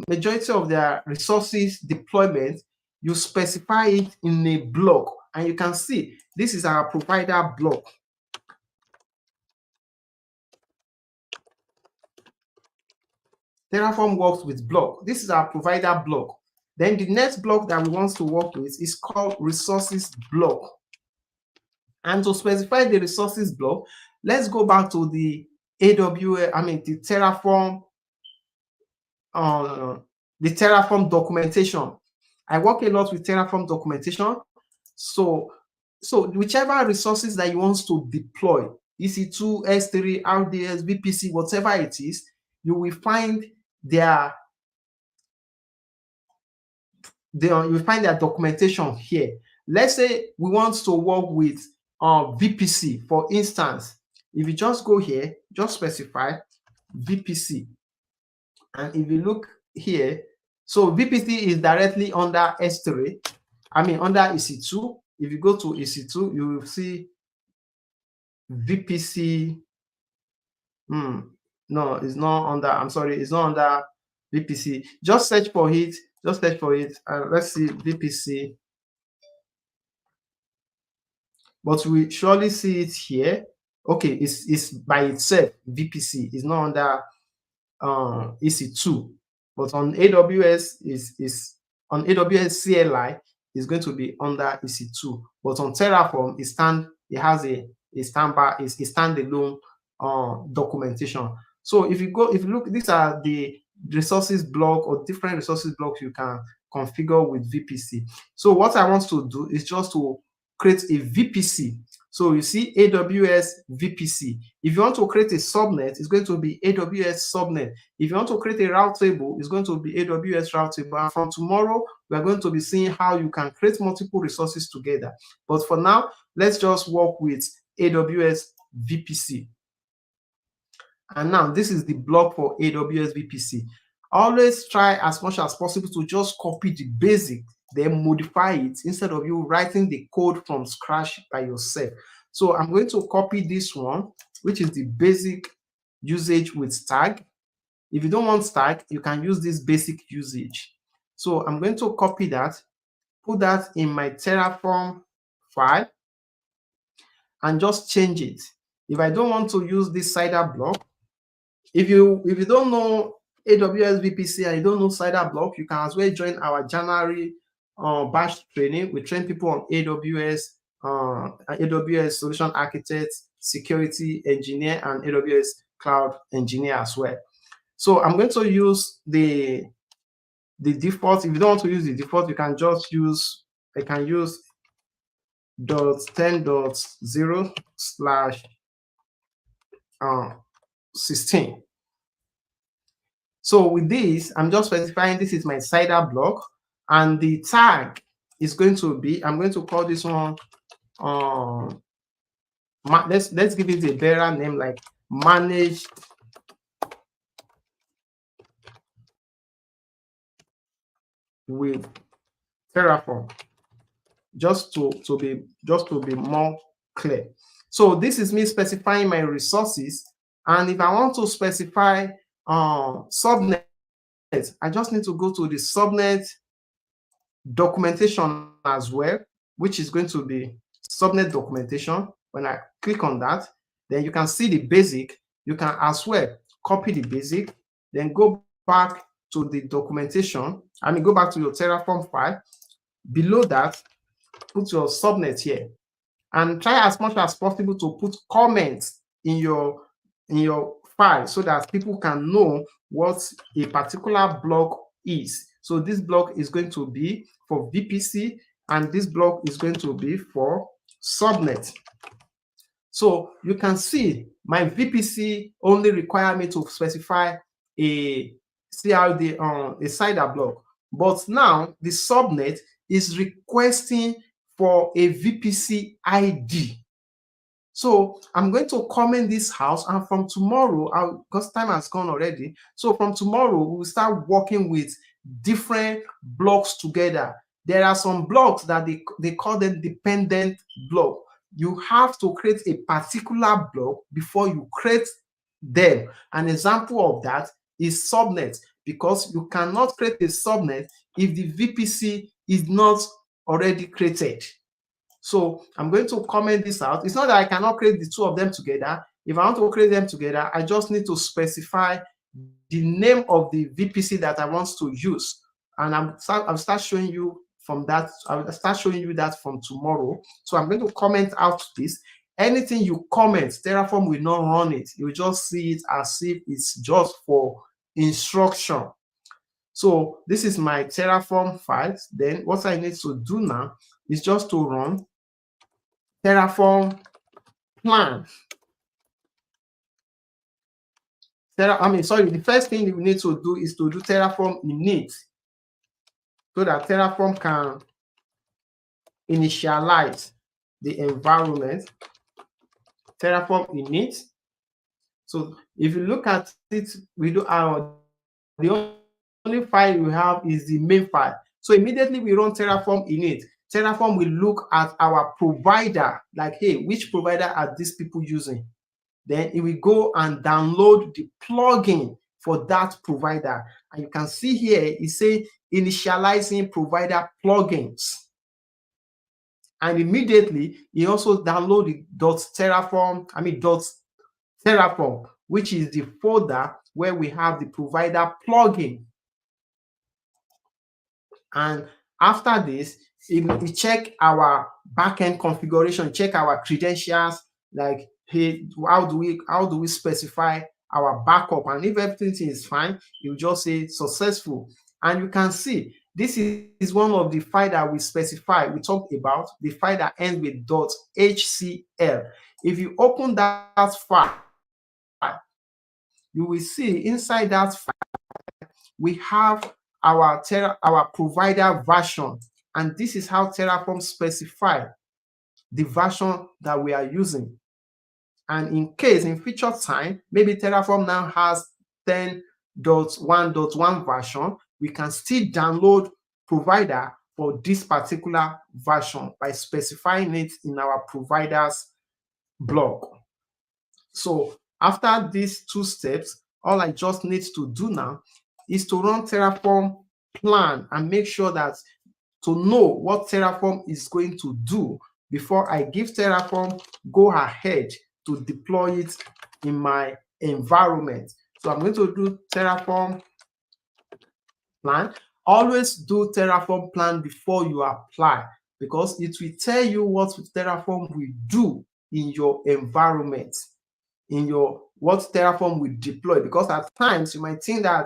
majority of their resources deployment, you specify it in a block, and you can see this is our provider block. Terraform works with block. This is our provider block. Then the next block that we want to work with is called resources block. And to specify the resources block, let's go back to the AWS, the Terraform documentation. I work a lot with Terraform documentation. So whichever resources that you want to deploy, EC2, S3, RDS, VPC, whatever it is, you will find their documentation here. Let's say we want to work with VPC, for instance. If you just go here, just specify VPC, and if you look here, so VPC is directly under S3, under EC2. If you go to EC2, you will see VPC. No, it's not under, I'm sorry, it's not under VPC. Just search for it. Let's see VPC. But we surely see it here. Okay, it's by itself, VPC. It's not under EC2. But on AWS is on AWS CLI is going to be under EC2. But on Terraform, it has a standalone documentation. So if you look, these are the resources block or different resources blocks you can configure with VPC. So what I want to do is just to create a VPC. So you see AWS VPC. If you want to create a subnet, it's going to be AWS subnet. If you want to create a route table, it's going to be AWS route table. And from tomorrow, we are going to be seeing how you can create multiple resources together. But for now, let's just work with AWS VPC. And now this is the block for AWS VPC. Always try as much as possible to just copy the basic, then modify it instead of you writing the code from scratch by yourself. So I'm going to copy this one, which is the basic usage with tag. If you don't want tag, you can use this basic usage. So I'm going to copy that, put that in my Terraform file, and just change it. If I don't want to use this CIDR block, if you don't know AWS VPC and you don't know CIDR block, you can as well join our January batch training. We train people on AWS Solution Architect, Security Engineer, and AWS Cloud Engineer as well. So I'm going to use the default. If you don't want to use the default, you can just use, I can use .10.0/16. So with this, I'm just specifying this is my CIDR block, and the tag is going to be, I'm going to call this one, let's give it a better name, like managed with Terraform, just to be more clear. So this is me specifying my resources, and if I want to specify subnet, I just need to go to the subnet documentation as well, which is going to be subnet documentation. When I click on that, then you can see the basic. You can as well copy the basic, then go back to the documentation. I mean, go back to your Terraform file. Below that, put your subnet here, and try as much as possible to put comments in your file so that people can know what a particular block is. So this block is going to be for VPC, and this block is going to be for subnet. So you can see my VPC only require me to specify a CRD a CIDR block, but now the subnet is requesting for a VPC ID. So I'm going to comment this house, and from tomorrow, because time has gone already, so from tomorrow we'll start working with different blocks together. There are some blocks that they call them dependent block. You have to create a particular block before you create them. An example of that is subnet, because you cannot create a subnet if the VPC is not already created. So I'm going to comment this out. It's not that I cannot create the two of them together. If I want to create them together, I just need to specify the name of the VPC that I want to use. And I'll start showing you from that. I'll start showing you that from tomorrow. So I'm going to comment out this. Anything you comment, Terraform will not run it. You will just see it as if it's just for instruction. So this is my Terraform files. Then what I need to do now is just to run Terraform plan. The first thing you need to do is to do Terraform init, so that Terraform can initialize the environment. Terraform init. So if you look at it, we do the only file we have is the main file. So immediately we run Terraform init. Terraform will look at our provider, like, hey, which provider are these people using? Then it will go and download the plugin for that provider. And you can see here, it says initializing provider plugins. And immediately, it also downloaded .terraform, which is the folder where we have the provider plugin. And after this, we check our backend configuration, check our credentials, like, hey, how do we specify our backup? And if everything is fine, you just say successful. And you can see this is one of the files that we specify. We talked about the file that ends with .hcl. If you open that file, you will see inside that file we have our provider version, and this is how Terraform specify the version that we are using. And in case in future time, maybe Terraform now has 10.1.1 version, we can still download provider for this particular version by specifying it in our providers block. So after these two steps, all I just need to do now is to run Terraform plan and make sure that to know what Terraform is going to do before I give Terraform go ahead to deploy it in my environment. So I'm going to do Terraform plan. Always do Terraform plan before you apply, because it will tell you what Terraform will do in your environment, what Terraform will deploy. Because at times you might think that,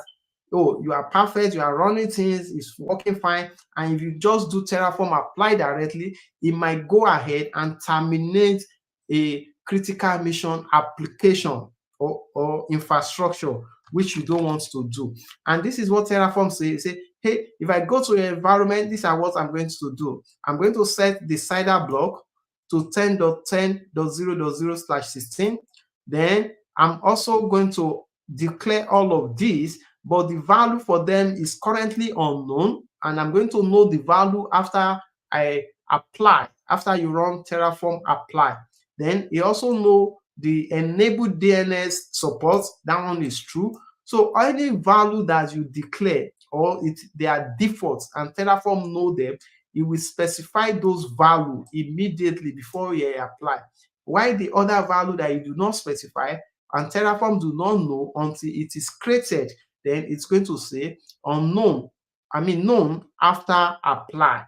oh, you are perfect, you are running things, it's working fine, and if you just do Terraform apply directly, it might go ahead and terminate a critical mission application or infrastructure, which you don't want to do. And this is what Terraform says. Say, hey, if I go to your environment, these are what I'm going to do. I'm going to set the CIDR block to 10.10.0.0/16. Then I'm also going to declare all of these, but the value for them is currently unknown, and I'm going to know the value after I apply, after you run Terraform apply. Then you also know the enabled DNS support, that one is true. So any value that you declare or they are defaults and Terraform know them, it will specify those values immediately before you apply. While the other value that you do not specify and Terraform do not know until it is created, then it's going to say unknown, known after apply.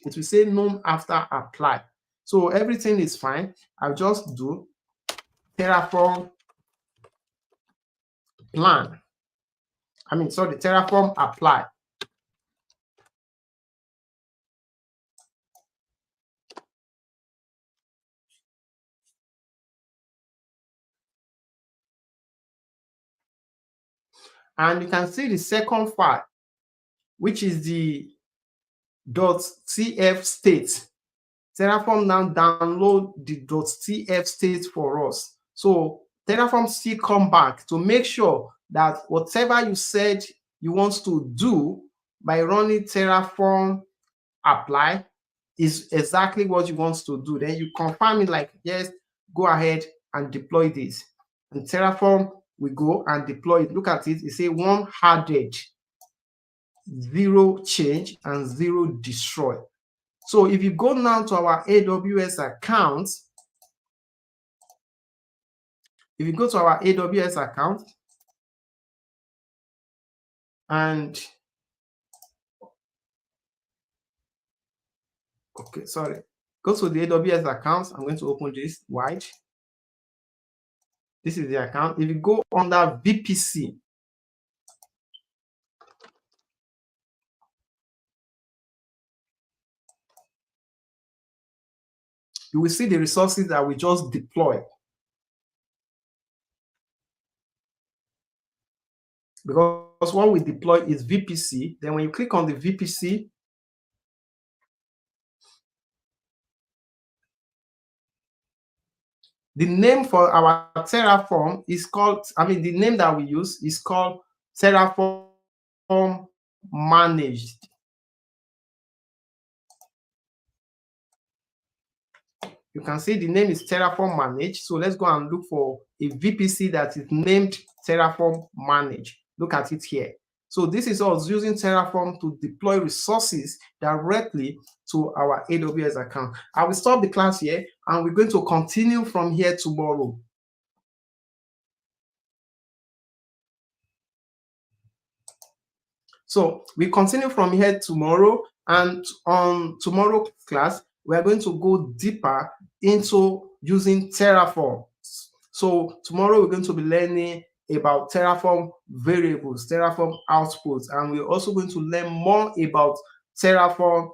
It will say known after apply. So everything is fine. I'll just do Terraform plan. Terraform apply. And you can see the second file, which is the .tf state. Terraform now download the .tf state for us. So Terraform still come back to make sure that whatever you said you want to do by running Terraform apply is exactly what you want to do. Then you confirm it like, yes, go ahead and deploy this. And Terraform will go and deploy it. Look at it. It says 1 added, 0 change, and 0 destroy. So if you go now to our AWS account, and go to the AWS account. I'm going to open this wide. This is the account. If you go under VPC, you will see the resources that we just deployed. Because what we deploy is VPC. Then when you click on the VPC, the name for our Terraform is called, the name that we use is called Terraform Managed. You can see the name is Terraform Managed. So let's go and look for a VPC that is named Terraform Managed. Look at it here. So this is us using Terraform to deploy resources directly to our AWS account. I will stop the class here and we're going to continue from here tomorrow. So we continue from here tomorrow, and on tomorrow's class, we are going to go deeper into using Terraform. So tomorrow we're going to be learning about Terraform variables, Terraform outputs, and we're also going to learn more about Terraform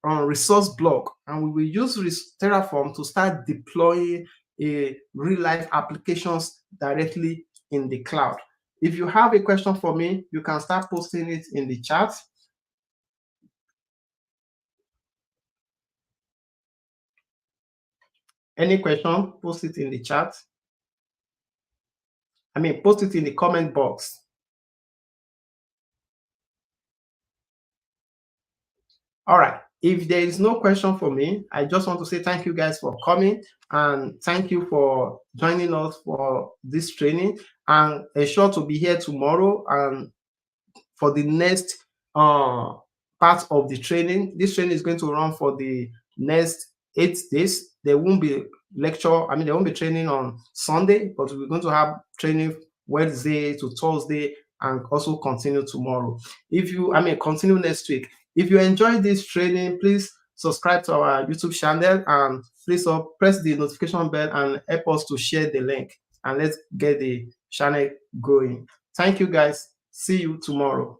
resource block, and we will use Terraform to start deploying real-life applications directly in the cloud. If you have a question for me, you can start posting it in the chat. Any question, post it in the chat. Post it in the comment box. All right. If there is no question for me, I just want to say thank you guys for coming, and thank you for joining us for this training, and ensure to be here tomorrow and for the next part of the training. This training is going to run for the next 8 days. There won't be lecture, there won't be training on Sunday, but we're going to have training Wednesday to Thursday and also continue tomorrow. If you, continue next week. If you enjoyed this training, please subscribe to our YouTube channel and please press the notification bell and help us to share the link, and let's get the channel going. Thank you guys. See you tomorrow.